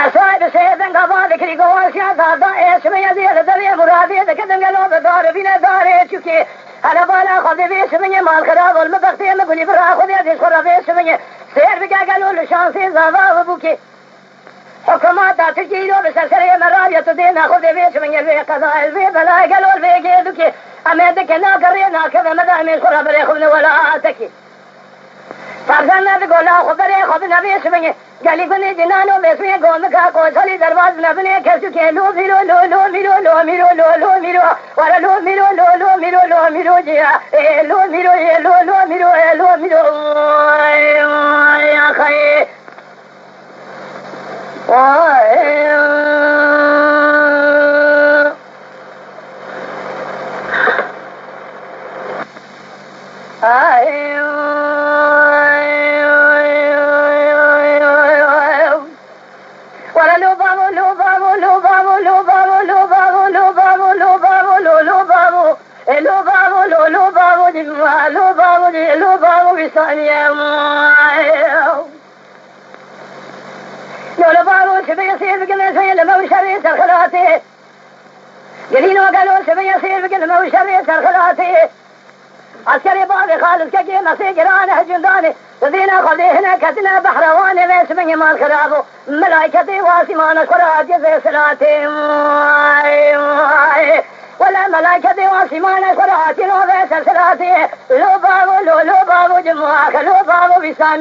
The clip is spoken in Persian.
مسائل سيدن قبال كري قواسيا دادا اسم يزيل دري مرادي دكتن قلو بدار بنا داري چوكي أنا بالا خذ بيس مني مال خراب والمبختي مقولي برا خذ يدي خرا بيس مني سير بقى قالوا لشانسي زاوا وبوكي حكومات تجيلو بسلسلة مرابية تدينا خذ بيس مني في قضاء البي بلا قالوا البي قيدوكي أميدك ناقرينا كذا مدامي خرا بري خذنا ولا آتكي فرزنا تقول لا خبري خذنا بيس مني قالي كوني جنانو بسمي قومكا قوسالي درواز نبني كسوكي لو ميرو لو لو ميرو لو ميرو لو لو ميرو ورا لو ميرو لو لو ميرو لو ميرو جيا لو ميرو لو لو ميرو لو ميرو يا خي عسكري بابي خالد كجي مسي جرانه جنداني الذين خذيهنا كتنا بحرواني ليس من يمال خرابو ملائكتي واسمان كرات يزي سلاتي ولا ملائكتي واسمان كرات يزي سلاتي لو بابو جمعاك لو بابو بسامي